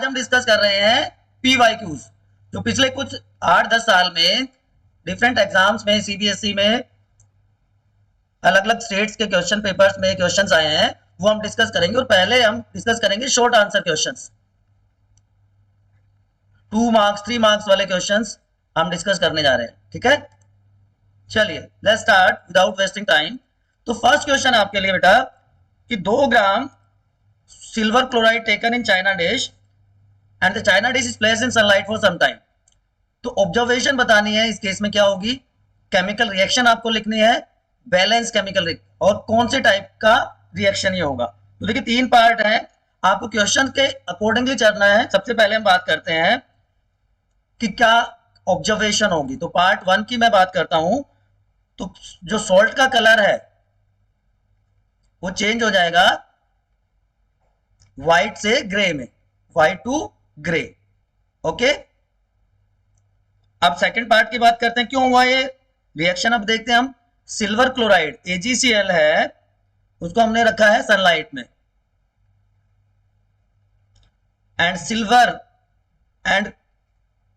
हम डिस्कस कर रहे हैं PYQs, जो पिछले कुछ 8-10 साल में डिफरेंट एग्जाम्स में सीबीएसई में अलग अलग स्टेट्स के क्वेश्चन पेपर्स में क्वेश्चंस आए हैं, वो हम डिस्कस करेंगे। और पहले हम डिस्कस करेंगे short answer questions, 2 marks 3 marks वाले क्वेश्चंस हम डिस्कस करने जा रहे हैं। ठीक है, चलिए let's start without wasting time. तो फर्स्ट क्वेश्चन आपके लिए बेटा कि 2 gram silver chloride taken in china dish and the china dish is placed in sunlight for some time. तो ऑब्जर्वेशन बतानी है, इस केस में क्या होगी, केमिकल रिएक्शन आपको लिखनी है, बैलेंस केमिकल और कौन से टाइप का रिएक्शन ये होगा। तो देखिए 3 पार्ट है, आपको क्वेश्चन के अकॉर्डिंगली चलना है। सबसे पहले हम बात करते हैं कि क्या ऑब्जर्वेशन होगी। तो पार्ट 1 की मैं बात करता हूं, तो जो सॉल्ट का कलर है वो चेंज हो जाएगा व्हाइट से ग्रे में, व्हाइट टू ग्रे। ओके, अब सेकंड पार्ट की बात करते हैं, क्यों हुआ ये रिएक्शन। अब देखते हैं हम, सिल्वर क्लोराइड AgCl है, उसको हमने रखा है सनलाइट में, and silver and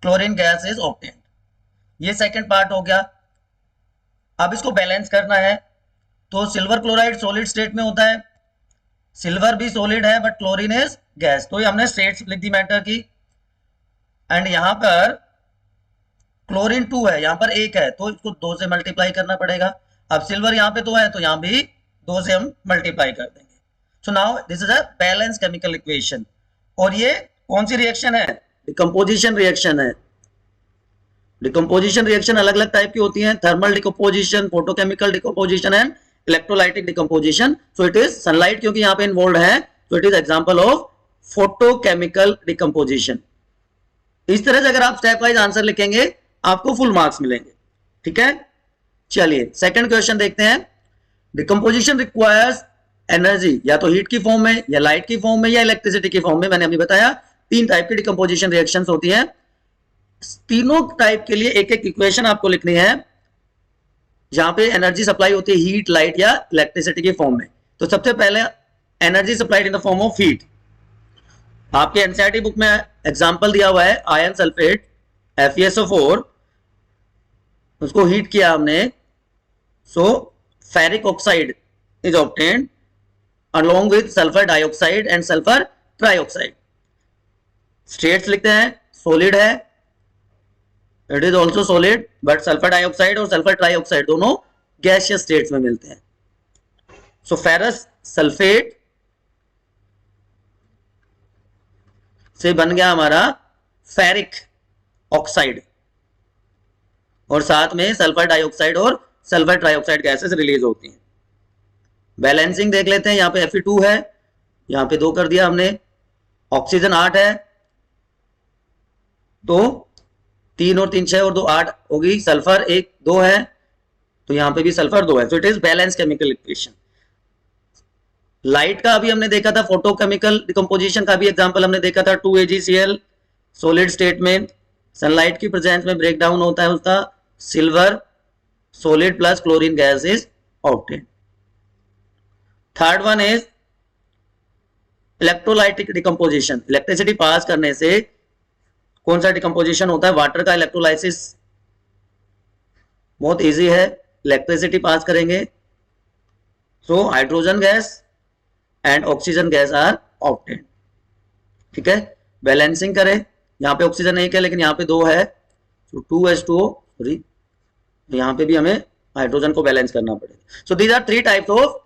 chlorine gas is obtained. ये सेकंड पार्ट हो गया। अब इसको बैलेंस करना है, तो सिल्वर क्लोराइड सॉलिड स्टेट में होता है, सिल्वर भी सॉलिड है बट क्लोरीन इज गैस। तो ये हमने स्टेट्स लिख दी मैटर की, एंड यहां पर क्लोरीन 2 है, यहां पर 1 है, तो इसको 2 से मल्टीप्लाई करना पड़ेगा। अब सिल्वर यहां पे 2 है, तो यहां भी 2 से हम मल्टीप्लाई कर देंगे। So now this is a balance chemical equation. और ये कौन सी रिएक्शन है, डिकम्पोजिशन रिएक्शन है। डिकम्पोजिशन रिएक्शन अलग अलग टाइप की होती हैं, thermal decomposition, photochemical decomposition and electrolytic decomposition. So it is sunlight क्योंकि यहां पे इन्वॉल्व है, तो it is example of photochemical decomposition. इस तरह से अगर आप स्टेप वाइज आंसर लिखेंगे आपको फुल मार्क्स मिलेंगे। ठीक है, चलिए सेकंड क्वेश्चन देखते हैं। डिकम्पोजिशन रिक्वायर्स एनर्जी, या तो हीट की फॉर्म में, या लाइट की फॉर्म में, या इलेक्ट्रिसिटी की फॉर्म में। मैंने अभी बताया 3 टाइप की डिकम्पोजिशन रिएक्शंस होती हैं। तीनों टाइप के लिए एक एक इक्वेशन आपको लिखनी है, जहां पे एनर्जी सप्लाई होती है हीट, लाइट या इलेक्ट्रिसिटी की फॉर्म में। तो सबसे पहले energy supplied in the form of heat. आपके एनसीईआरटी बुक में एग्जांपल दिया हुआ है, आयरन सल्फेट FeSO4, उसको हीट किया हमने, so ferric oxide is obtained along with sulfur dioxide and sulfur trioxide. States लिखते हैं, सॉलिड है, it is also solid, but sulphur dioxide और सल्फर ट्राइऑक्साइड दोनों गैसियस स्टेट्स में मिलते हैं। सो फेरस सल्फेट से बन गया हमारा फेरिक ऑक्साइड, और साथ में सल्फर डाइऑक्साइड और सल्फर ट्राइऑक्साइड गैसेस रिलीज होती हैं। बैलेंसिंग देख लेते हैं, यहाँ पे Fe2 है, यहाँ पे 2 कर दिया हमने, ऑक्सीजन 8 है, तो 3 और 3 6 और 2 8 होगी, सल्फर 1 2 है, तो यहाँ पे भी सल्फर 2 है। तो it is balance chemical equation. Light का अभी हमने देखा था, फोटोकेमिकल डिकम्पोजिशन का भी एग्जांपल हमने देखा था, 2AgCl सॉलिड स्टेट में सनलाइट की प्रेजेंस में ब्रेक डाउन होता है उसका, silver solid plus chlorine gas is obtained. Third one is electrolytic decomposition. Electricity pass करने से कौन सा डिकम्पोजिशन होता है, वाटर का इलेक्ट्रोलाइसिस बहुत इजी है, इलेक्ट्रिसिटी पास करेंगे, so hydrogen gas and oxygen gas are obtained. ठीक है, बैलेंसिंग करें, यहाँ पे ऑक्सीजन 1 है लेकिन यहाँ पे 2 है, सो 2H2O, सॉरी यहाँ पे भी हमें हाइड्रोजन को बैलेंस करना पड़ेगा। So these are 3 types of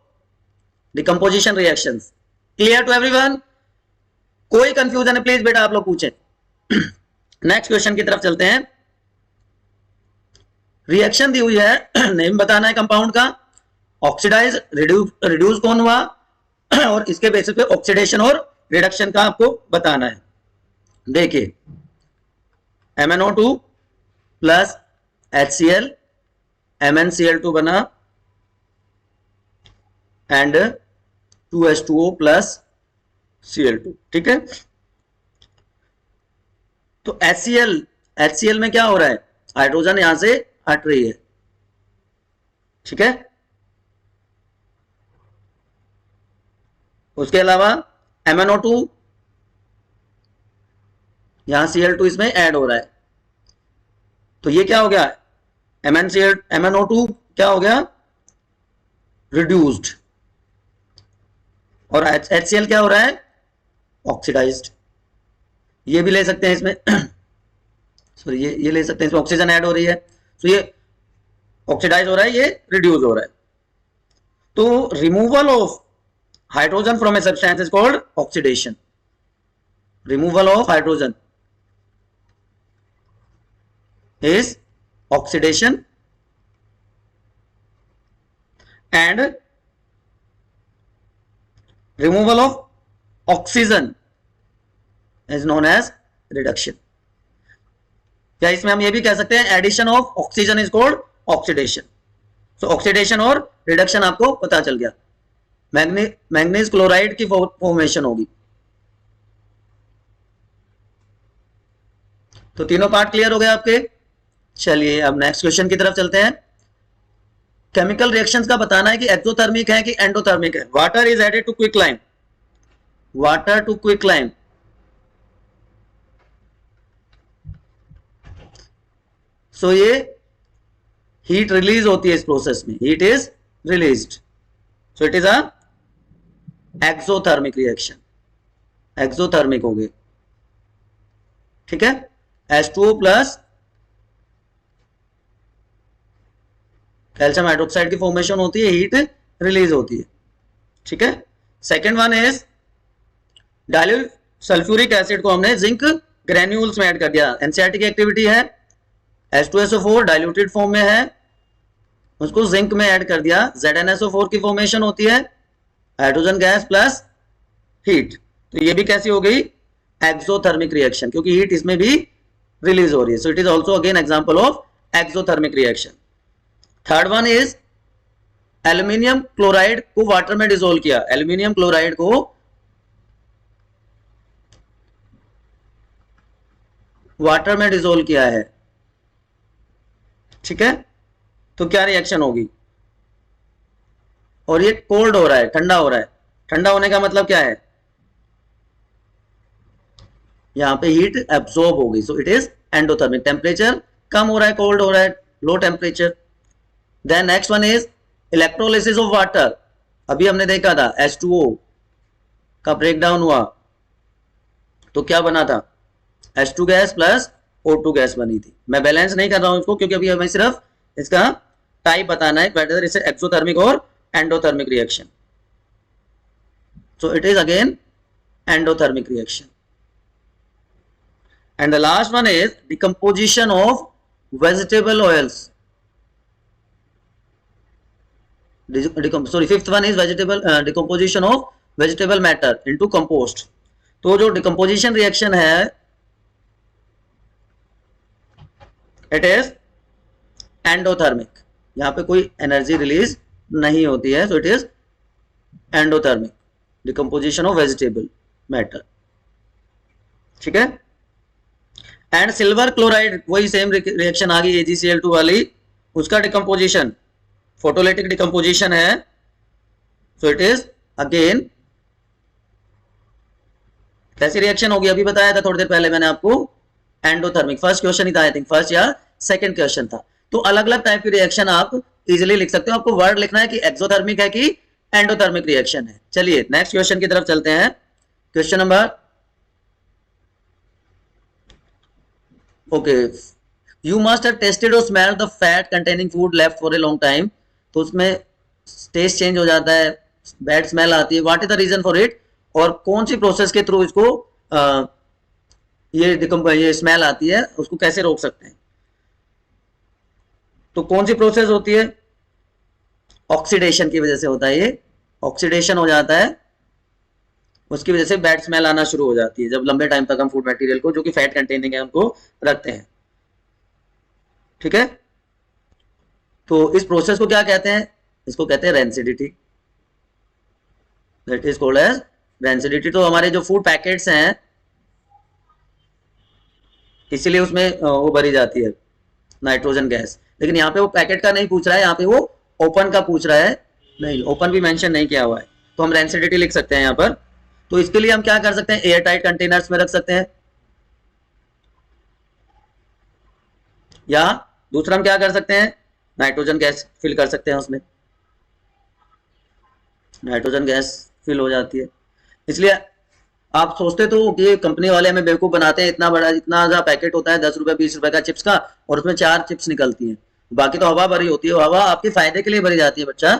decomposition reactions. Clear to everyone? कोई कंफ्यूजन है प्लीज बेटा आप लोग पूछें। नेक्स्ट क्वेश्चन की तरफ चलते हैं। रिएक्शन दी हुई है, नेम बताना है कंपाउंड का, ऑक्सीडाइज रिड्यूस कौन हुआ, और इसके बेसिस पे ऑक्सीडेशन और रिडक्शन का आपको बताना है। देखिए MnO2 प्लस HCl, MnCl2 बना, एंड 2H2O प्लस Cl2। ठीक है, तो HCl में क्या हो रहा है, हाइड्रोजन यहां से हट रही है। ठीक है, उसके अलावा MnO2 यहां Cl2 इसमें ऐड हो रहा है, तो ये क्या हो गया, MnO2 क्या हो गया, रिड्यूस्ड, और HCl क्या हो रहा है, ऑक्सीडाइज्ड। ये भी ले सकते हैं इसमें सॉरी ये ले सकते हैं, इसमें ऑक्सीजन ऐड हो रही है, तो ये ऑक्सीडाइज हो रहा है, ये रिड्यूस हो रहा है। तो removal of hydrogen from a substance is called oxidation. Removal of hydrogen is oxidation and removal of oxygen is known as reduction. या इसमें हम ये भी कह सकते हैं addition of oxygen is called oxidation. So oxidation और रिडक्शन आपको पता चल गया। मैंगनीज क्लोराइड की फॉर्मेशन होगी। तो तीनों पार्ट क्लियर हो गए आपके। चलिए अब नेक्स्ट क्वेश्चन की तरफ चलते हैं। केमिकल रिएक्शंस का बताना है कि एक्सोथर्मिक है कि एंडोथर्मिक है। Water is added to quicklime, water to quicklime, so ये हीट रिलीज होती है इस प्रोसेस में, heat is released, so it is a exothermic reaction, exothermic हो गए। ठीक है, H2O प्लस कैल्शियम हाइड्रोक्साइड की फॉर्मेशन होती है, हीट रिलीज होती है। ठीक है, second one is dilute sulphuric acid को हमने जिंक ग्रेन्यूल्स में ऐड कर दिया। एनसीईआरटी की एक्टिविटी है, H2SO4 डाइल्यूटेड फॉर्म में है, उसको जिंक में ऐड कर दिया, ZnSO4 की फॉर्मेशन होती है, हाइड्रोजन गैस प्लस हीट। तो ये भी कैसी हो गई, एक्सोथर्मिक रिएक्शन, क्योंकि हीट इसमें भी रिलीज हो रही है। सो it is also again example of exothermic reaction. Third one is aluminium chloride को वाटर में डिसोल्व किया, एल्यूमिनियम क्लोराइड को वाटर में डिसोल्व किया है। ठीक है, तो क्या रिएक्शन होगी, और ये कोल्ड हो रहा है, ठंडा हो रहा है। ठंडा होने का मतलब क्या है, यहां पे हीट एब्सॉर्ब होगी, so it is endothermic. Temperature कम हो रहा है, कोल्ड हो रहा है, low temperature. Then next one is electrolysis of water. अभी हमने देखा था H2O का ब्रेकडाउन हुआ तो क्या बना था, H2 gas plus O2 gas बनी थी। मैं बैलेंस नहीं कर रहा हूं इसको, क्योंकि अभी हमें सिर्फ इसका टाइप बताना है, वेदर इट्स एक्सोथर्मिक और endothermic reaction. So it is again endothermic reaction. And the last one is decomposition of vegetable oils. Fifth one is decomposition of vegetable matter into compost. तो जो decomposition reaction है, it is endothermic. यहाँ पे कोई energy release नहीं होती है, so it is endothermic decomposition of vegetable matter. ठीक है, एंड सिल्वर क्लोराइड वही सेम रिएक्शन आ गई AgCl2 वाली, उसका डिकम्पोजिशन फोटोलिटिक डिकम्पोजिशन है, सो इट इज अगेन कैसी रिएक्शन होगी, अभी बताया था थोड़ी देर पहले मैंने आपको, एंडोथर्मिक। फर्स्ट क्वेश्चन ही था, आई थिंक फर्स्ट या सेकंड क्वेश्चन था। तो अलग अलग टाइप की रिएक्शन आप इजीली लिख सकते हो, आपको वर्ड लिखना है कि एक्सोथर्मिक है कि एंडोथर्मिक रिएक्शन है। चलिए नेक्स्ट क्वेश्चन की तरफ चलते हैं। Question number okay, you must have tasted और smelled the fat containing food left for a long time. तो उसमें टेस्ट चेंज हो जाता है, बैड स्मेल आती है। What is the reason for it, और कौन सी प्रोसेस के थ्रू इसको ये स्मेल आती है, उसको कैसे रोक सकते हैं। तो कौन सी प्रोसेस होती है, ऑक्सीडेशन की वजह से होता है। ये ऑक्सीडेशन हो जाता है, उसकी वजह से बैड स्मेल आना शुरू हो जाती है जब लंबे टाइम तक हम फूड मटेरियल को जो कि फैट कंटेनिंग है उनको रखते हैं। ठीक है, तो इस प्रोसेस को क्या कहते हैं, इसको कहते हैं rancidity, that is called as rancidity. तो हमारे जो फूड पैकेट्स हैं इसीलिए उसमें वो भरी जाती है नाइट्रोजन गैस, लेकिन यहाँ पे वो पैकेट का नहीं पूछ रहा है, यहाँ पे वो ओपन का पूछ रहा है। नहीं, ओपन भी मेंशन नहीं किया हुआ है, तो हम रेंसिडिटी लिख सकते हैं यहाँ पर। तो इसके लिए हम क्या कर सकते हैं, एयर टाइट कंटेनर्स में रख सकते हैं, या दूसरा हम क्या कर सकते हैं, नाइट्रोजन गैस फिल कर सकते हैं, उसमें नाइट्रोजन गैस फिल हो जाती है। इसलिए आप सोचते तो कि कंपनी वाले हमें बेवकूफ बनाते हैं, इतना बड़ा इतना सा पैकेट होता है 10 रुपए 20 रुपए का चिप्स का, और उसमें 4 चिप्स निकलती हैं, बाकी तो हवा भरी होती है। हवा आपके फायदे के लिए भरी जाती है बच्चा,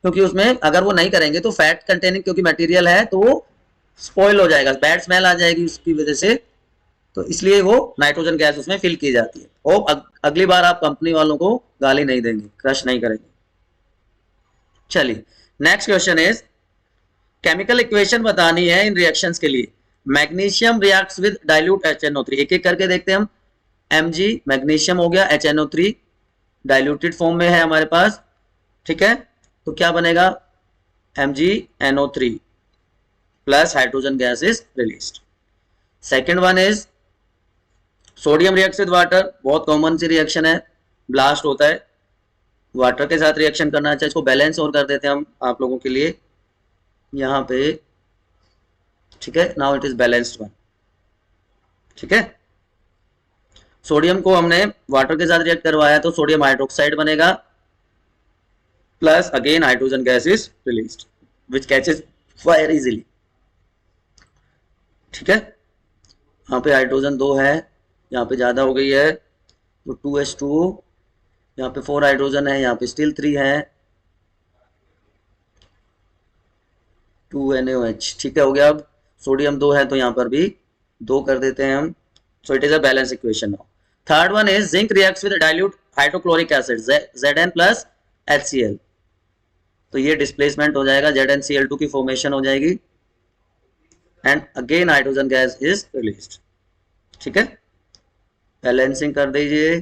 क्योंकि उसमें अगर वो नहीं करेंगे तो फैट कंटेनिंग क्योंकि मटेरियल है तो वो स्पॉइल हो जाएगा, बैड स्मेल आ जाएगी उसकी वजह से, तो इसलिए वो नाइट्रोजन गैस उसमें फिल की जाती है। और अगली बार आप कंपनी वालों को गाली नहीं देंगे, क्रश नहीं करेंगे। चलिए next question is, chemical equation बतानी है इन रिएक्शंस के लिए। Magnesium reacts with dilute HNO3, एक एक करके देखते हैं हम। Mg मैग्नीशियम हो गया, HNO3 डाइल्यूटेड फॉर्म में है हमारे पास, ठीक है, तो क्या बनेगा, MgNO3 plus hydrogen gas is released. Second one is sodium reacts with water, बहुत कॉमन सी रिएक्शन है, ब्लास्ट होता है, वाटर के साथ रिएक्शन करना। अच्छा इसको बैलेंस और कर देते हैं हम आप लोगों के लिए यहाँ पे, ठीक है, now it is balanced one, ठीक है। सोडियम को हमने वाटर के साथ रिएक्ट करवाया तो सोडियम हाइड्रोक्साइड बनेगा, plus again hydrogen gas is released which catches fire easily, ठीक है। यहाँ पे हाइड्रोजन 2 है, यहाँ पे ज्यादा हो गई है तो 2H2O, यहाँ पे 4 हाइड्रोजन है, यहाँ पे स्टिल 3 है, 2NaOH, ठीक है, हो गया। अब सोडियम 2 है तो यहाँ पर भी 2 कर देते हैं हम, सो it is a balance equation now. Third one is zinc reacts with dilute hydrochloric acid Zn plus HCl, तो ये डिस्प्लेसमेंट हो जाएगा, ZnCl2 की फॉर्मेशन हो जाएगी, and again hydrogen gas is released, ठीक है। बैलेंसिंग कर दीजिए,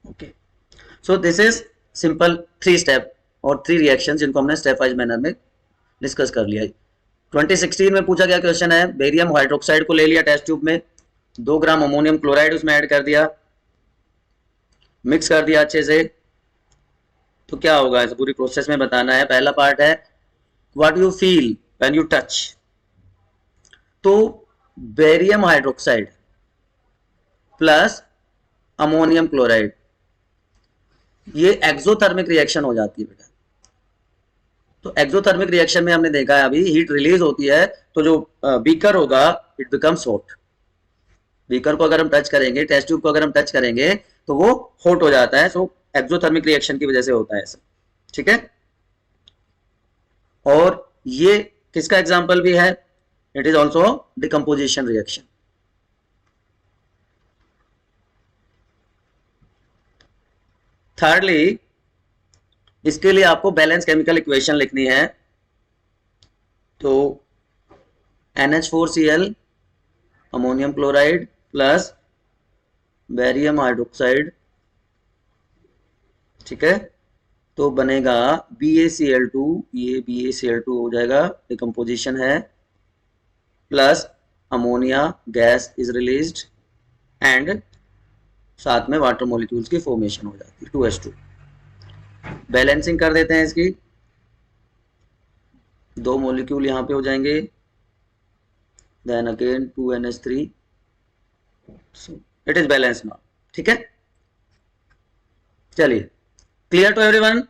okay. So this is simple 3 step और 3 रिएक्शन जिनको हमने स्टेप वाइज मैनर में डिस्कस कर लिया। 2016 में पूछा गया क्वेश्चन है, बेरियम हाइड्रोक्साइड को ले लिया टेस्ट ट्यूब में, 2 ग्राम अमोनियम क्लोराइड उसमें ऐड कर दिया, मिक्स कर दिया अच्छे से, तो क्या होगा, इस पूरी प्रोसेस में बताना है। पहला पार्ट है what you feel when you touch, तो barium hydroxide plus ammonium chloride, ये एक्सोथर्मिक रिएक्शन हो जाती है बेटा। तो एक्सोथर्मिक रिएक्शन में हमने देखा है अभी हीट रिलीज होती है, तो जो बीकर होगा इट बिकम्स हॉट, बीकर को अगर हम टच करेंगे, टेस्ट ट्यूब को अगर हम टच करेंगे तो वो हॉट हो जाता है, सो एक्सोथर्मिक रिएक्शन की वजह से होता है ऐसा, ठीक है। और ये किसका एग्जांपल भी है, it is also decomposition reaction. Thirdly, इसके लिए आपको बैलेंस केमिकल इक्वेशन लिखनी है, तो NH4Cl ammonium chloride plus barium hydroxide, ठीक है, तो बनेगा BaCl2, ये BaCl2 हो जाएगा, डिकम्पोजिशन है, plus ammonia gas is released, and साथ में वाटर मॉलिक्यूल्स की फॉर्मेशन हो जाती है 2H2। बैलेंसिंग कर देते हैं इसकी, 2 मॉलिक्यूल यहाँ पे हो जाएंगे, then again 2NH3, it is balance now, ठीक है। चलिए clear to everyone,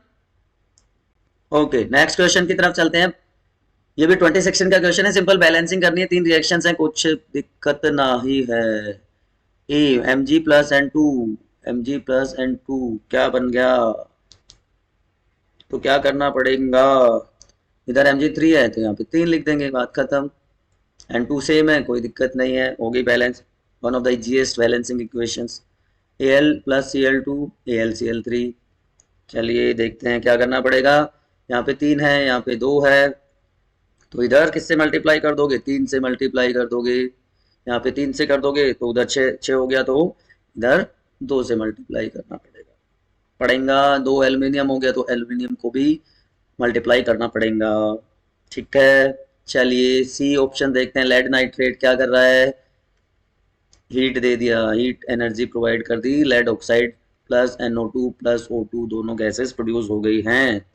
okay. Next question की तरफ चलते हैं, ये भी 2016 का क्वेश्चन है, सिंपल बैलेंसिंग करनी है, 3 रिएक्शंस हैं, कुछ दिक्कत नहीं है। Mg plus N2, Mg plus N2 क्या बन गया, तो क्या करना पड़ेगा, इधर Mg3 है तो यहाँ पे 3 लिख देंगे, बात खत्म। N2 सेम है, कोई दिक्कत नहीं है, होगी balance, one of the easiest balancing equations. Al plus Cl2 AlCl3, चलिए देखते हैं क्या करना पड़ेगा, यहाँ पे 3 है, यहाँ पे 2 है, तो इधर किससे मल्टीप्लाई कर दोगे, 3 से मल्टीप्लाई कर दोगे, यहाँ पे 3 से कर दोगे तो उधर 6 हो गया, तो इधर 2 से मल्टीप्लाई करना पड़ेगा। 2 एल्यूमिनियम हो गया तो एल्यूमिनियम को भी मल्टीप्लाई करना पड़ेगा, ठीक है। चलिए सी ऑप्शन देखते हैं, लेड नाइट्रेट क्या कर रहा है, हीट दे दिया, हीट एनर्जी प्रोवाइड कर दी, lead oxide plus NO2 plus O2 दोनों गैसेस प्रोड्यूस हो गई हैं।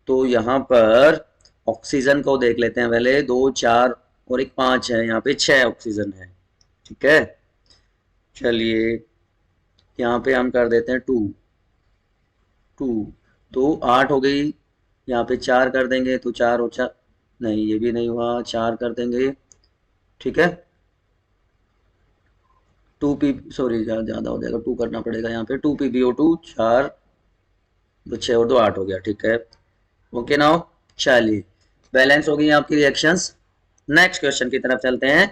तो यहाँ पर ऑक्सीजन को देख लेते हैं पहले, 2 4 और एक 5 है, यहाँ पे 6 ऑक्सीजन है, ठीक है। चलिए यहाँ पे हम कर देते हैं 2 2 तो 8 हो गई। यहाँ पे 4 कर देंगे तो 4 और 4, नहीं ये भी नहीं हुआ, 4 कर देंगे, ठीक है। 2 पी, सॉरी ज़्यादा हो जाएगा, 2 करना पड़ेगा यहाँ पे, 2 PbO2 4, तो 6 और 2 8 हो गया, ठीक है। ओके नाउ चलिए, बैलेंस हो गई आपकी रिएक्शंस। नेक्स्ट क्वेश्चन की तरफ चलते हैं।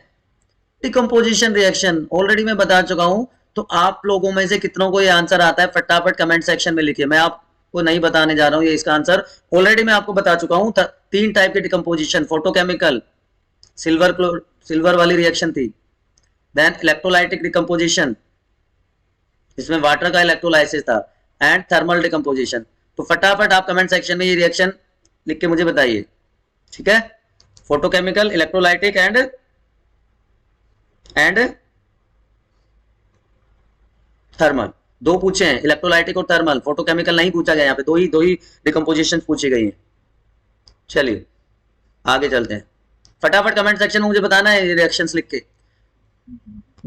डिकम्पोजिशन रिएक्शन ऑलरेडी मैं बता चुका हूं, तो आप लोगों में से कितनों को ये आंसर आता है फटाफट कमेंट सेक्शन में लिखिए। मैं आपको नहीं बताने जा रहा हूं ये इसका आंसर, ऑलरेडी मैं आपको बता चुका हूं। 3 टाइप के डिकम्पोजिशन, फोटोकेमिकल, सिल्वर वाली रिएक्शन थी, देन इलेक्ट्रोलाइटिक डिकम्पोजिशन, इसमें वाटर का इलेक्ट्रोलाइसिस था, एंड थर्मल डिकम्पोजिशन। तो फटाफट आप कमेंट सेक्शन में ये रिएक्शन लिख के मुझे बताइए, ठीक है। फोटोकेमिकल, इलेक्ट्रोलाइटिक एंड थर्मल, 2 पूछे हैं, इलेक्ट्रोलाइटिक और थर्मल, फोटोकेमिकल नहीं पूछा गया यहाँ पे, दो ही डिकम्पोजिशन पूछी गई हैं। चलिए आगे चलते हैं, फटाफट कमेंट सेक्शन में मुझे बताना है रिएक्शंस लिख के।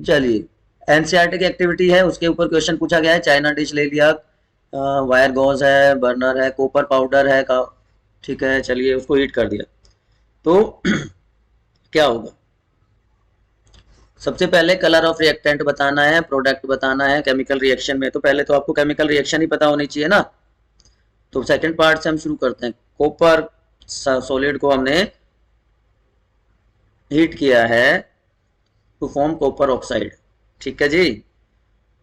चलिए एनसीईआरटी की एक्टिविटी है, उसके ऊपर क्वेश्चन पूछा गया है। चाइना डिश ले लिया, वायर गॉज है, बर्नर है, कॉपर पाउडर है का, ठीक है। चलिए उसको हीट कर दिया तो क्या होगा, सबसे पहले कलर ऑफ रिएक्टेंट बताना है, प्रोडक्ट बताना है केमिकल रिएक्शन में। तो पहले तो आपको केमिकल रिएक्शन ही पता होनी चाहिए ना। तो सेकंड पार्ट से हम शुरू करते हैं। कॉपर सॉलिड को हमने हीट किया है टू फॉर्म कॉपर ऑक्साइड, ठीक है जी,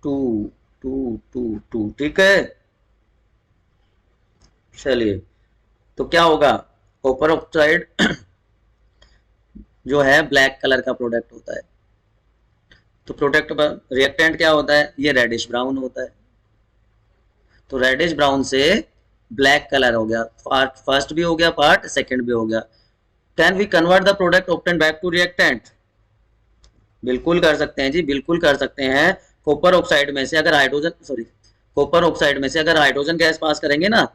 2 2 2 2, ठीक है। चलिए तो क्या होगा, कॉपर ऑक्साइड जो है ब्लैक कलर का प्रोडक्ट होता है। तो प्रोडक्ट रिएक्टेंट क्या होता है, ये रेडिश ब्राउन होता है। तो रेडिश ब्राउन से ब्लैक कलर हो गया, पार्ट फर्स्ट भी हो गया, पार्ट सेकंड भी हो गया। Can we convert the product obtain back to reactant, बिल्कुल कर सकते हैं जी, बिल्कुल कर सकते हैं। कॉपर ऑक्साइड में से अगर हाइड्रोजन गैस पास करेंगे ना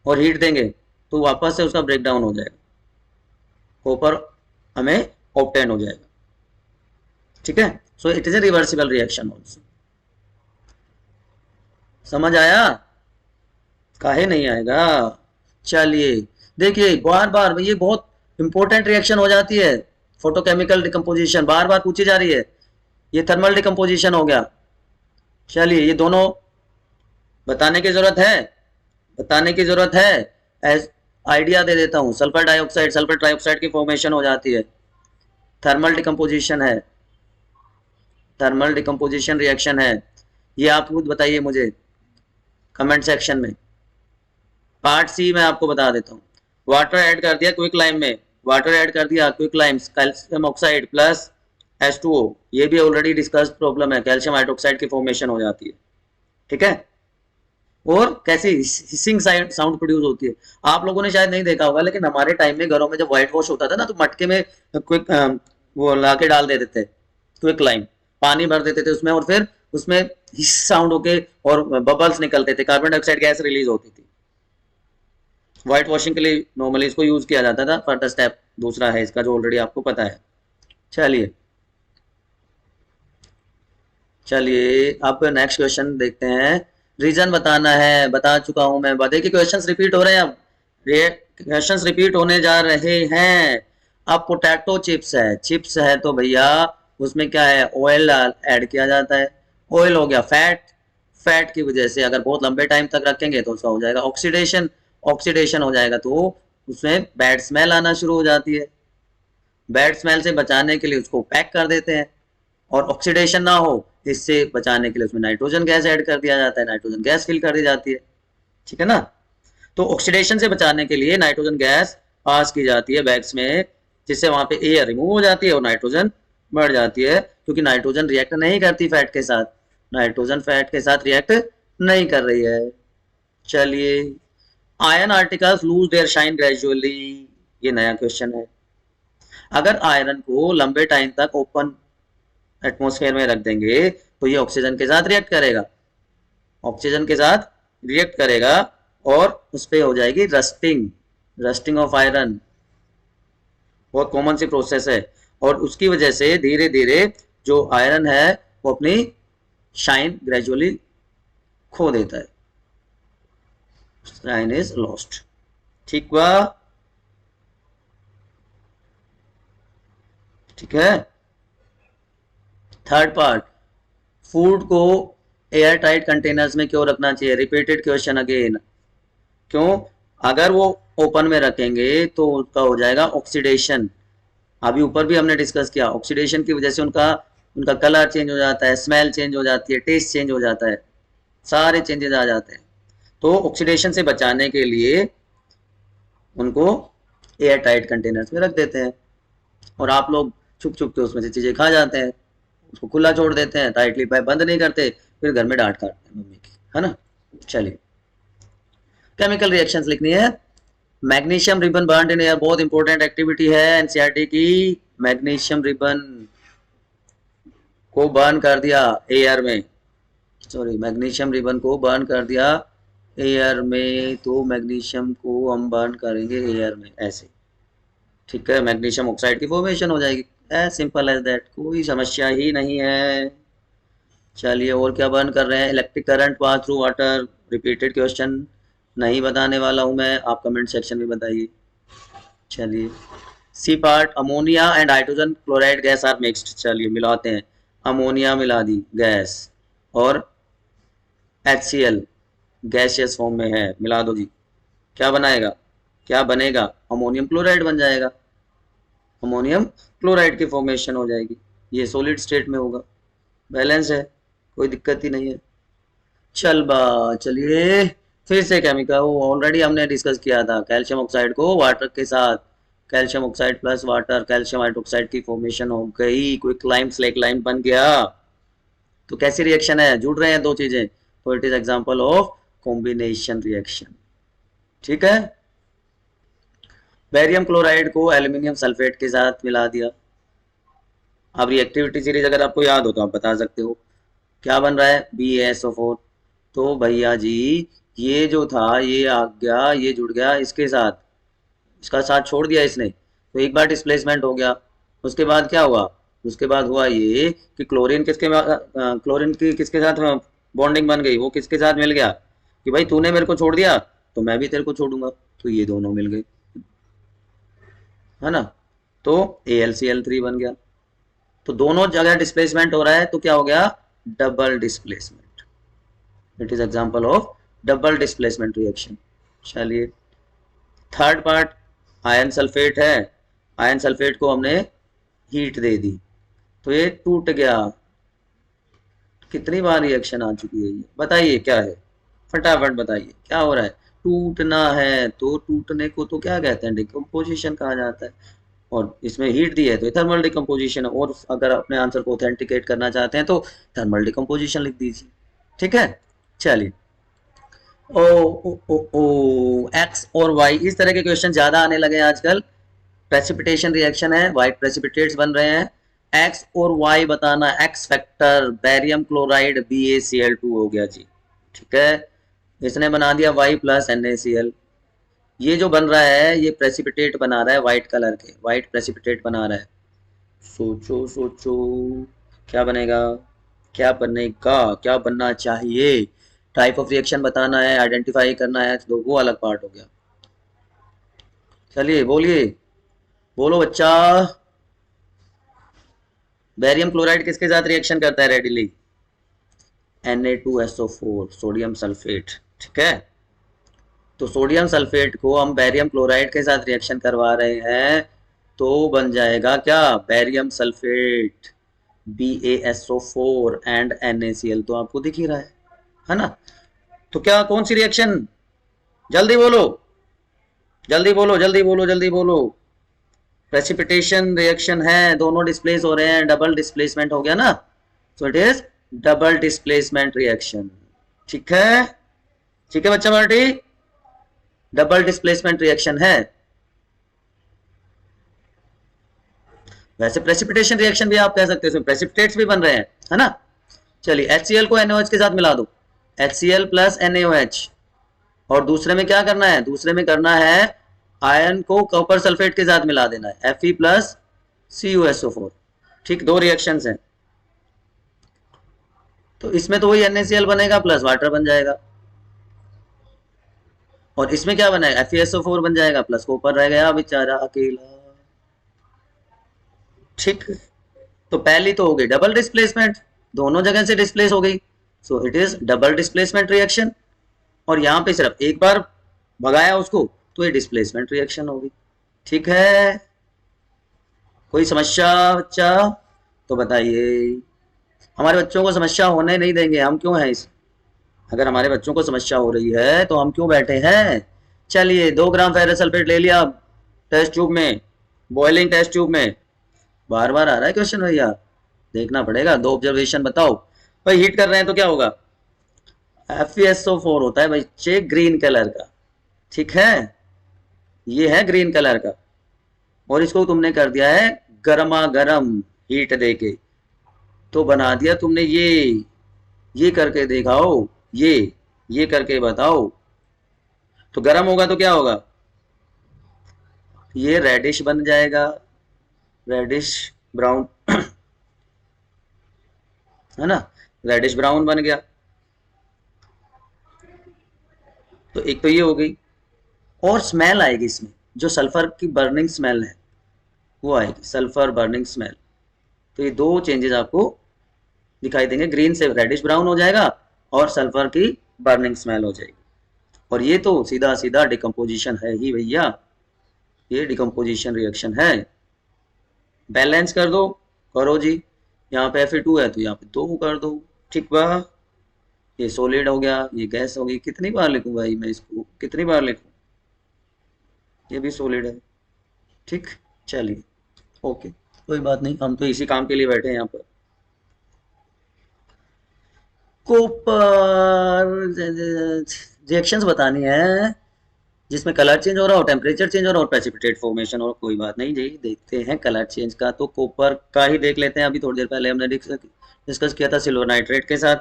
और हीट देंगे तो वापस से उसका ब्रेक डाउन हो जाएगा, कॉपर हमें ऑब्टेन हो जाएगा, ठीक है। सो it is a reversible reaction also. समझ आया, काहे नहीं आएगा। चलिए देखिए, बार बार ये बहुत इंपॉर्टेंट रिएक्शन हो जाती है, फोटोकेमिकल डिकम्पोजिशन बार बार पूछी जा रही है। ये थर्मल डिकम्पोजिशन हो गया। चलिए ये दोनों बताने की जरूरत है, आइडिया दे देता हूं। सल्फर डाइऑक्साइड की फॉर्मेशन हो जाती है, थर्मल डिकम्पोजिशन है, थर्मल डिकम्पोजिशन रिएक्शन है। ये आप खुद बताइए मुझे कमेंट सेक्शन में। पार्ट सी मैं आपको बता देता हूँ। वाटर ऐड कर दिया क्विक लाइम में, quick lime, calcium oxide plus H2O, ये भी ऑलरेडी डिस्कस्ड प्रॉब्लम है, कैल्शियम हाइड्रोक्साइड की फॉर्मेशन हो जाती है, ठीक है। और कैसी हिसिंग साउंड प्रोड्यूस होती है, आप लोगों ने शायद नहीं देखा होगा, लेकिन हमारे टाइम में घरों में जब व्हाइट वॉश होता था ना, तो मटके में क्विक वो ला के डाल देते थे, क्विक लाइम पानी भर देते थे उसमें, और फिर उसमें हिस साउंड होके और बबल्स निकलते थे, कार्बन डाइऑक्साइड गैस रिलीज होती थी। व्हाइट वॉशिंग के लिए नॉर्मली इसको यूज किया जाता था। फर्दर स्टेप दूसरा है इसका जो ऑलरेडी आपको पता है। चलिए अब नेक्स्ट क्वेश्चन देखते हैं। रीजन बताना है, बता चुका हूं मैं, देखिए क्वेश्चंस रिपीट हो रहे हैं, अब क्वेश्चंस रिपीट होने जा रहे हैं। अब पोटैटो चिप्स है तो भैया उसमें क्या है, ऑयल ऐड किया जाता है, ऑयल हो गया फैट की वजह से अगर बहुत लंबे टाइम तक रखेंगे तो उसका हो जाएगा ऑक्सीडेशन हो जाएगा, तो उसमें बैड स्मेल आना शुरू हो जाती है। बैड स्मेल से बचाने के लिए उसको पैक कर देते हैं, और ऑक्सीडेशन ना हो इससे बचाने के लिए उसमें नाइट्रोजन गैस ऐड कर दिया जाता है, नाइट्रोजन गैस फिल कर दी जाती है, ठीक है ना। तो ऑक्सीडेशन से बचाने के लिए नाइट्रोजन गैस पास की जाती है बैग्स में, जिससे वहां पे एयर रिमूव हो जाती है और नाइट्रोजन बढ़ जाती है, क्योंकि नाइट्रोजन रिएक्ट नहीं करती फैट के साथ, नाइट्रोजन फैट के साथ रिएक्ट नहीं कर रही है। चलिए, iron articles lose their shine gradually, ये नया क्वेश्चन है। अगर आयरन को लंबे टाइम तक ओपन एटमॉस्फेयर में रख देंगे तो ये ऑक्सीजन के साथ रिएक्ट करेगा, और उस पर हो जाएगी रस्टिंग ऑफ आयरन। बहुत कॉमन सी प्रोसेस है, और उसकी वजह से धीरे धीरे जो आयरन है वो अपनी शाइन ग्रेजुअली खो देता है, शाइन इज लॉस्ट। ठीक हुआ? ठीक है। थर्ड पार्ट, फूड को एयर टाइट कंटेनर्स में क्यों रखना चाहिए? Repeated question again. क्यों? अगर वो ओपन में रखेंगे तो उनका हो जाएगा ऑक्सीडेशन। अभी ऊपर भी हमने डिस्कस किया, ऑक्सीडेशन की वजह से उनका उनका कलर चेंज हो जाता है, स्मेल चेंज हो जाती है, टेस्ट चेंज हो जाता है, सारे चेंजेस आ जाते हैं। तो ऑक्सीडेशन से बचाने के लिए उनको एयर टाइट कंटेनर्स में रख देते हैं, और आप लोग छुप छुप के उसमें से चीजें खा जाते हैं, उसको खुला छोड़ देते हैं, टाइटली पाइप बंद नहीं करते, फिर घर में डांट खाते हैं मम्मी की, है ना। चलिए, केमिकल रिएक्शंस लिखनी है। Magnesium ribbon burn in air, बहुत इंपॉर्टेंट एक्टिविटी है एनसीईआरटी की। मैग्नीशियम रिबन को बर्न कर दिया एयर में, सॉरी मैग्नीशियम रिबन को बर्न कर दिया एयर में, तो मैग्नीशियम को हम बर्न करेंगे एयर में ऐसे। ठीक है, मैग्नीशियम ऑक्साइड की फॉर्मेशन हो जाएगी, एज सिंपल एज दैट, कोई समस्या ही नहीं है। चलिए, और क्या बर्न कर रहे हैं? Electric current pass through water, repeated question नहीं बताने वाला हूं मैं, आप कमेंट सेक्शन में बताइए। चलिए, C part, ammonia and hydrogen chloride gas are mixed. चलिए मिलाते हैं, अमोनिया मिला दी गैस, और HCl गैसियस फॉर्म में है, मिला दो जी। क्या बनाएगा, क्या बनेगा? अमोनियम क्लोराइड बन जाएगा, अमोनियम क्लोराइड की फॉर्मेशन हो जाएगी, ये सॉलिड स्टेट में होगा, बैलेंस है, कोई दिक्कत ही नहीं है। चलिए फिर से केमिकल, वो ऑलरेडी हमने डिस्कस किया था, कैल्शियम ऑक्साइड को वाटर के साथ, calcium oxide plus water, calcium hydroxide की फॉर्मेशन हो गई, कोई क्लाइम स्लेक लाइन बन गया। तो कैसी रिएक्शन है? जुड़ रहे हैं दो चीजें, तो it is example of combination reaction. ठीक है। बेरियम क्लोराइड को एल्यूमिनियम सल्फेट के साथ मिला दिया। अब रिएक्टिविटी सीरीज अगर आपको याद हो तो आप बता सकते हो, क्या बन रहा है? BaSO4। तो भैया जी, ये जो था ये आ गया, ये जुड़ गया इसके साथ, इसका साथ छोड़ दिया इसने, तो एक बार डिस्प्लेसमेंट हो गया। उसके बाद क्या हुआ? उसके बाद हुआ ये कि क्लोरीन क्लोरीन की किसके साथ बॉन्डिंग बन गई, वो किसके साथ मिल गया कि भाई तूने मेरे को छोड़ दिया तो मैं भी तेरे को छोड़ूंगा, तो ये दोनों मिल गए, है ना। तो AlCl3 बन गया। तो दोनों जगह डिस्प्लेसमेंट हो रहा है, तो क्या हो गया? Double displacement. It is example of double displacement reaction. चलिए, थर्ड पार्ट, आयरन सल्फेट है, आयरन सल्फेट को हमने हीट दे दी तो ये टूट गया। कितनी बार रिएक्शन आ चुकी है ये, बताइए क्या है, फटाफट बताइए क्या हो रहा है? टूटना है, तो टूटने को तो क्या कहते हैं? डिकम्पोजिशन कहा जाता है, और इसमें हीट दी है तो थर्मल डिकम्पोजिशन है, और अगर अपने आंसर को ऑथेंटिकेट करना चाहते हैं तो थर्मल डिकम्पोजिशन लिख दीजिए। ठीक है। चलिए, ओ ओ ओ ओ एक्स और वाई, इस तरह के क्वेश्चन ज्यादा आने लगे हैं आजकल। प्रेसिपिटेशन रिएक्शन है, व्हाइट प्रेसिपिटेट्स बन रहे हैं, एक्स और वाई बताना, x factor, barium chloride BaCl2 हो गया जी। ठीक है, इसने बना दिया y प्लस NaCl। ये जो बन रहा है ये प्रेसिपिटेट बना रहा है, व्हाइट कलर के, व्हाइट प्रेसिपिटेट बना रहा है। सोचो सोचो, क्या बनेगा, क्या बनेगा, क्या बनना चाहिए? टाइप ऑफ रिएक्शन बताना है, आइडेंटिफाई करना है, तो वो अलग पार्ट हो गया। चलिए बोलिए, बोलो बच्चा। बेरियम क्लोराइड किसके साथ रिएक्शन करता है रेडिली? Na2SO4, sodium sulphate. ठीक है, तो सोडियम सल्फेट को हम बेरियम क्लोराइड के साथ रिएक्शन करवा रहे हैं, तो बन जाएगा क्या? Barium sulphate, BaSO4 and NaCl, तो आपको दिख ही रहा है ना। तो क्या, कौन सी रिएक्शन? जल्दी बोलो, जल्दी बोलो, जल्दी बोलो, जल्दी बोलो। प्रेसिपिटेशन रिएक्शन है, दोनों डिस्प्लेस हो रहे हैं, डबल डिस्प्लेसमेंट हो गया ना, सो it is double displacement reaction. ठीक है, ठीक है बच्चा पार्टी, डबल डिस्प्लेसमेंट रिएक्शन है। वैसे प्रेसिपिटेशन रिएक्शन भी आप कह सकते हो, प्रेसिपिटेट्स भी बन रहे हैं, है ना। चलिए, HCl को NaOH के साथ मिला दो, HCl प्लस NaOH, और दूसरे में क्या करना है? दूसरे में करना है आयरन को कॉपर सल्फेट के साथ मिला देना है, Fe प्लस CuSO4। ठीक, दो रिएक्शंस हैं। तो इसमें तो वही NaCl बनेगा प्लस वाटर बन जाएगा, और इसमें क्या बनेगा, FeSO4 बन जाएगा प्लस कॉपर रह गया बेचारा अकेला। ठीक, तो पहली तो हो गई डबल डिस्प्लेसमेंट, दोनों जगह से डिस्प्लेस हो गई, सो it is double displacement reaction. और यहाँ पे सिर्फ एक बार भगाया उसको, तो ये डिस्प्लेसमेंट रिएक्शन होगी। ठीक है, कोई समस्या बच्चा तो बताइए। हमारे बच्चों को समस्या होने नहीं देंगे, हम क्यों हैं इस, अगर हमारे बच्चों को समस्या हो रही है तो हम क्यों बैठे हैं। चलिए 2 ग्राम फेरस सल्फेट ले लिया टेस्ट ट्यूब में, बॉइलिंग टेस्ट ट्यूब में, बार बार आ रहा है क्वेश्चन भैया, देखना पड़ेगा। 2 ऑब्जर्वेशन बताओ भाई, हीट कर रहे हैं तो क्या होगा, FeSO4 होता है बच्चे ग्रीन कलर का, ठीक है, ये है ग्रीन कलर का, और इसको तुमने कर दिया है गर्मा गर्म हीट देके, तो बना दिया तुमने ये करके दिखाओ, ये करके बताओ, तो गर्म होगा तो क्या होगा, ये रेडिश बन जाएगा, रेडिश ब्राउन है ना, रेडिश ब्राउन बन गया। तो एक तो ये हो गई, और स्मेल आएगी इसमें, जो सल्फर की बर्निंग स्मेल है वो आएगी, सल्फर बर्निंग स्मेल। तो ये 2 चेंजेस आपको दिखाई देंगे, ग्रीन से रेडिश ब्राउन हो जाएगा और सल्फर की बर्निंग स्मेल हो जाएगी। और ये तो सीधा सीधा डिकम्पोजिशन है ही भैया, ये डिकम्पोजिशन रिएक्शन है। बैलेंस कर दो, करो जी, यहाँ पे Fe2 है तो यहाँ पे 2 कर दो, ठीक बा। ये सॉलिड हो गया, ये गैस हो गई, कितनी बार लिखूं भाई मैं इसको, कितनी बार लिखूं, ये भी सॉलिड है, ठीक। चलिए ओके, कोई बात नहीं, हम तो इसी काम के लिए बैठे हैं यहाँ पर। कॉपर रिएक्शंस बतानी है जिसमें कलर चेंज हो रहा हो, टेम्परेचर चेंज हो रहा हो, प्रेसिपिटेट फॉर्मेशन हो, कोई बात नहीं जी, देखते हैं कलर चेंज का। तो कॉपर का ही देख लेते हैं, अभी थोड़ी देर पहले हमने डिस्कस किया था सिल्वर नाइट्रेट के साथ,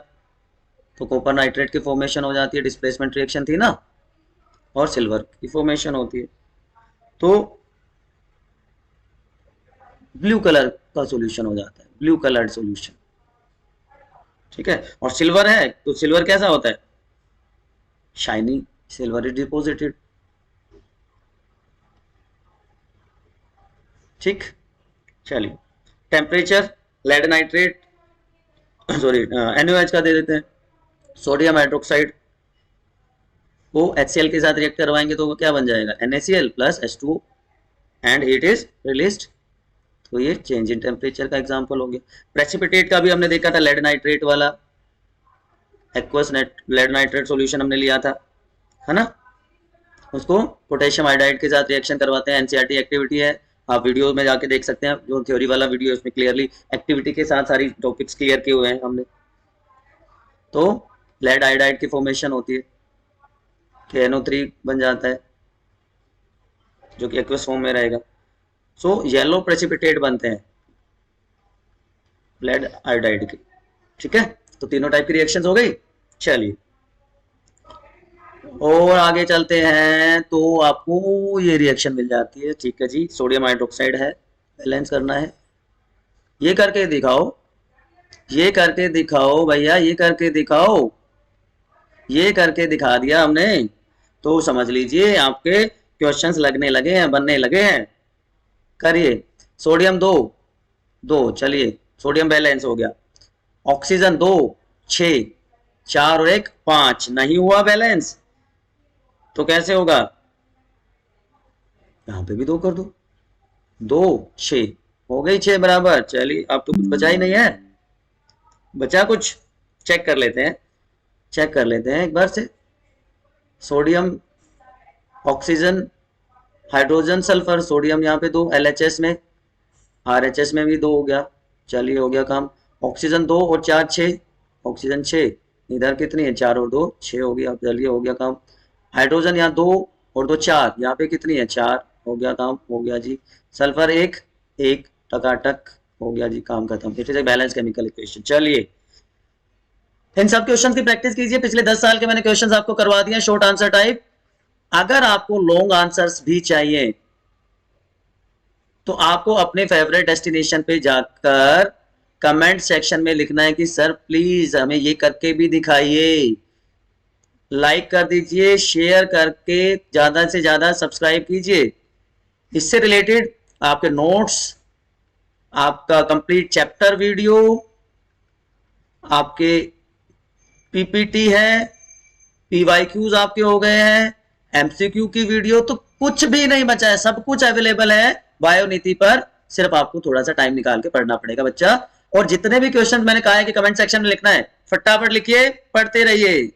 तो कॉपर नाइट्रेट की फॉर्मेशन हो जाती है, डिस्प्लेसमेंट रिएक्शन थी ना, और सिल्वर की फॉर्मेशन होती है। तो ब्लू कलर का सॉल्यूशन हो जाता है, ब्लू कलर्ड सॉल्यूशन, ठीक है। और सिल्वर है तो सिल्वर कैसा होता है, शाइनी, सिल्वर इज डिपोजिटेड, ठीक। चलिए temperature, lead nitrate sorry NaOH का दे देते हैं, सोडियम हाइड्रोक्साइड को HCl के साथ रिएक्ट करवाएंगे तो वो क्या बन जाएगा, NaCl plus H2O and heat is released. तो ये चेंज इन टेम्परेचर का एग्जांपल हो गया। प्रेसिपिटेट का भी हमने देखा था, लेड नाइट्रेट वाला, एक्वस लेड नाइट्रेट सॉल्यूशन हमने लिया था, है ना, उसको पोटेशियम आयोडाइड के साथ रिएक्शन करवाते हैं, NCERT एक्टिविटी है, आप वीडियो में जाके देख सकते हैं, जो थ्योरी वाला वीडियो है उसमें क्लियरली एक्टिविटी के साथ सारी टॉपिक्स क्लियर किए हुए हैं हमने। तो लेड आयोडाइड की फॉर्मेशन होती है, KNO3 बन जाता है जो कि एक्वस फॉर्म में रहेगा। सो येलो प्रेसिपिटेट बनते हैं लेड आयोडाइड के, ठीक है। तो तीनों टाइप की रिएक्शंस हो गई। चलिए और आगे चलते हैं, तो आपको ये रिएक्शन मिल जाती है, ठीक है जी, सोडियम हाइड्रोक्साइड है, बैलेंस करना है, ये करके दिखाओ, ये करके दिखाओ भैया, ये करके दिखाओ, ये करके दिखा दिया हमने, तो समझ लीजिए आपके क्वेश्चंस लगने लगे हैं, बनने लगे हैं। करिए, सोडियम 2, चलिए सोडियम बैलेंस हो गया, ऑक्सीजन 2, 6, 4 और 1 5, नहीं हुआ बैलेंस, तो कैसे होगा, यहां पे भी 2 कर दो, 2 6 हो गई, 6 बराबर। चलिए अब तो कुछ बचा ही नहीं है, बचा कुछ, चेक कर लेते हैं, चेक कर लेते हैं एक बार से, sodium, oxygen, hydrogen, sulphur, sodium यहाँ पे 2, LHS में, RHS में भी 2 हो गया, चलिए हो गया काम। ऑक्सीजन 2 और 4 6, ऑक्सीजन 6, इधर कितनी है, 4 और 2 6 हो गया, चलिए हो गया काम। हाइड्रोजन यहाँ 2 और 2 4, यहाँ पे कितनी है, 4, हो गया काम, हो गया जी। सल्फर 1 टकाटक, हो गया जी, काम खत्म। It is a balance chemical equation. चलिए इन सब क्वेश्चन की प्रैक्टिस कीजिए, पिछले 10 साल के मैंने क्वेश्चन आपको करवा दिए शॉर्ट आंसर टाइप। अगर आपको लॉन्ग आंसर्स भी चाहिए तो आपको अपने फेवरेट डेस्टिनेशन पे जाकर कमेंट सेक्शन में लिखना है कि सर प्लीज हमें ये करके भी दिखाइए। लाइक कर दीजिए, शेयर करके ज्यादा से ज्यादा सब्सक्राइब कीजिए। इससे रिलेटेड आपके नोट्स, आपका कंप्लीट चैप्टर वीडियो, आपके पीपीटी है, पीवाईक्यूज आपके हो गए हैं, एमसीक्यू की वीडियो, तो कुछ भी नहीं बचा है, सब कुछ अवेलेबल है बायो नीति पर। सिर्फ आपको थोड़ा सा टाइम निकाल के पढ़ना पड़ेगा बच्चा। और जितने भी क्वेश्चन मैंने कहा है कि कमेंट सेक्शन में लिखना है, फटाफट लिखिए, पढ़ते रहिए।